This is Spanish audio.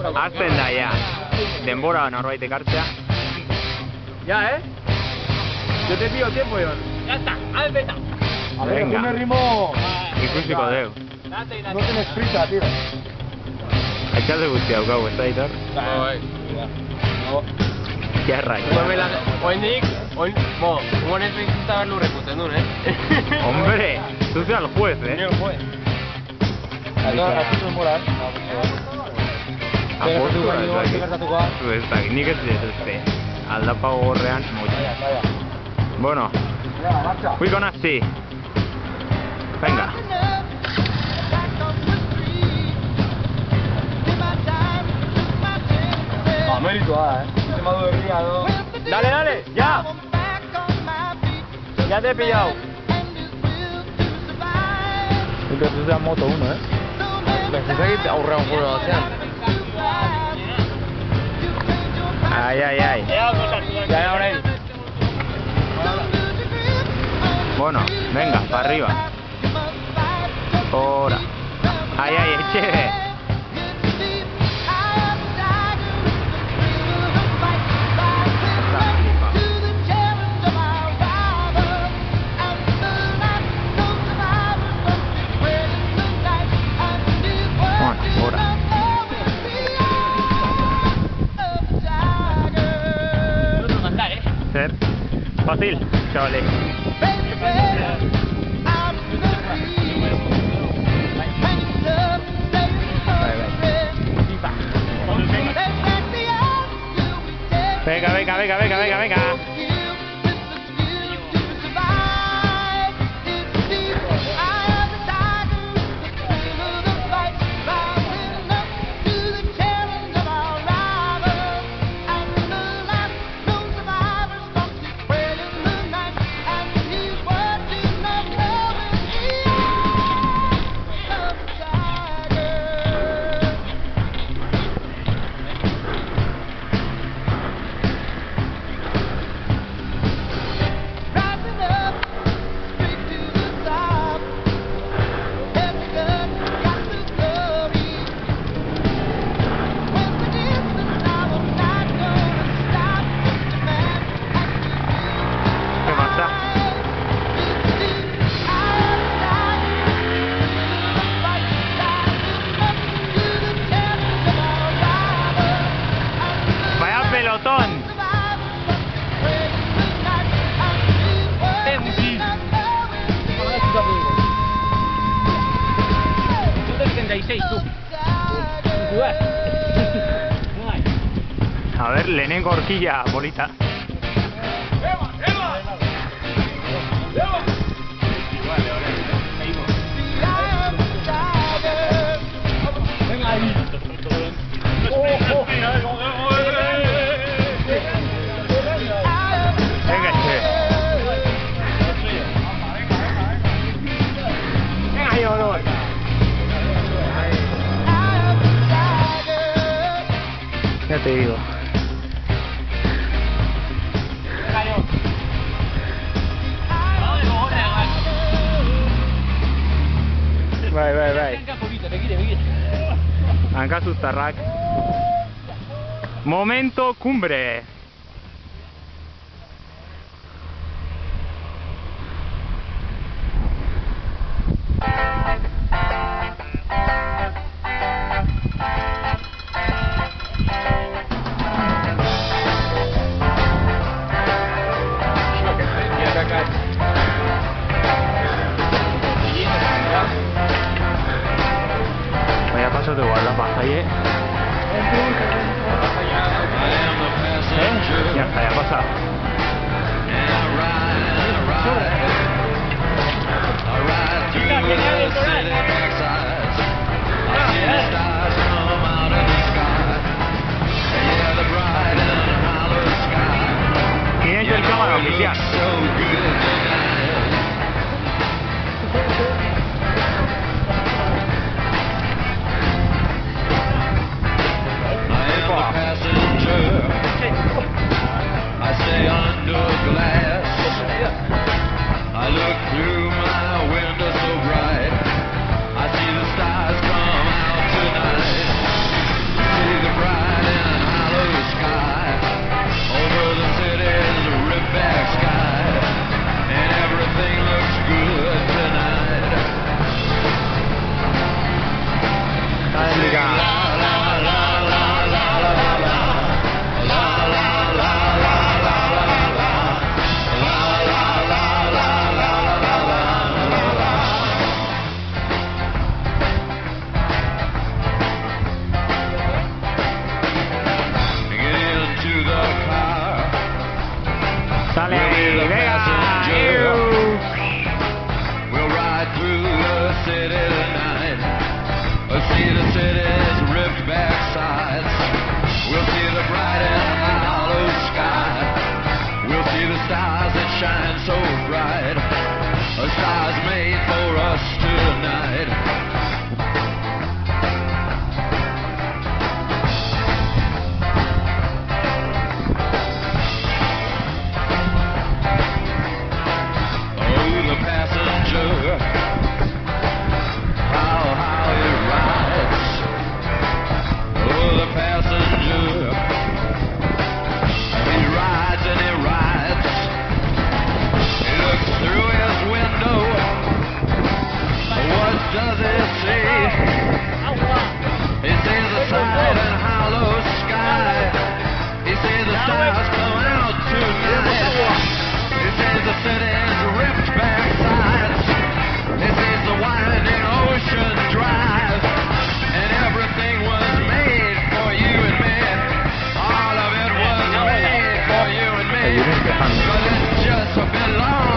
Azten da, ja. Denbora norbaitek hartzea. Ya, ¿eh? Yo te pido tiempo, Ion. Ya está, empezado. A ver, Venga. un ritmo. Ikusiko deu. No tienes prisa, tío. Altxalde guzti daukagu, ez da, Aitor? No. Jarrai. Oindik, honez bizitza behar lurrekutzen duen, eh? Hombre, tú seas el juez, Ni el juez. Asko denbora, Apostura, ez gertatuko da. dakit. Ez dakit, nik ez dut uste. Aldapa gogorrean, motxa. Vaya. Bueno, Venga, marcha. fui con así. Venga. Meritua, Sistema de herria, ¿no? Dale, dale, ya. Ya te he pillado. Entonces es moto uno, Bezizagit aurrean juro batzean. Ai, ai, ai. Ya, orain. Bueno, venga, para arriba. Ahora. Ai, ai, etxe. Zer? Fácil, chavales. Venga, venga, venga, venga, venga, venga. Pelotón. 176, tú. A ver, lehenengo horquilla, bolita. Venga ahí. Venga, che. Venga, ahí, olor. Ya te digo. Bai, bai, bai. Hankazuztarrak. Momento cumbre. Vaya paso de guardapaja, ¿eh? Ya está, ya pasa. ¿Quién es el cámara oficial? I stay under glass. I look through my window so bright. I see the stars come out tonight. See the Dale We'll be ahí, the venga. passenger. We'll ride through the city tonight. We'll see the city's ripped back sides. We'll see the bright and hollow sky. We'll see the stars that shine so bright. A stars made for us tonight. Oh, the passenger, how he rides. Oh, the passenger, he rides and he rides. He looks through his window. What does he see? He sees the silent and hollow sky. He sees the stars come out tonight. He sees the city's ripped back sides. He sees the winding ocean drive. And everything was made for you and me. All of it was made for you and me. 'Cause it just belongs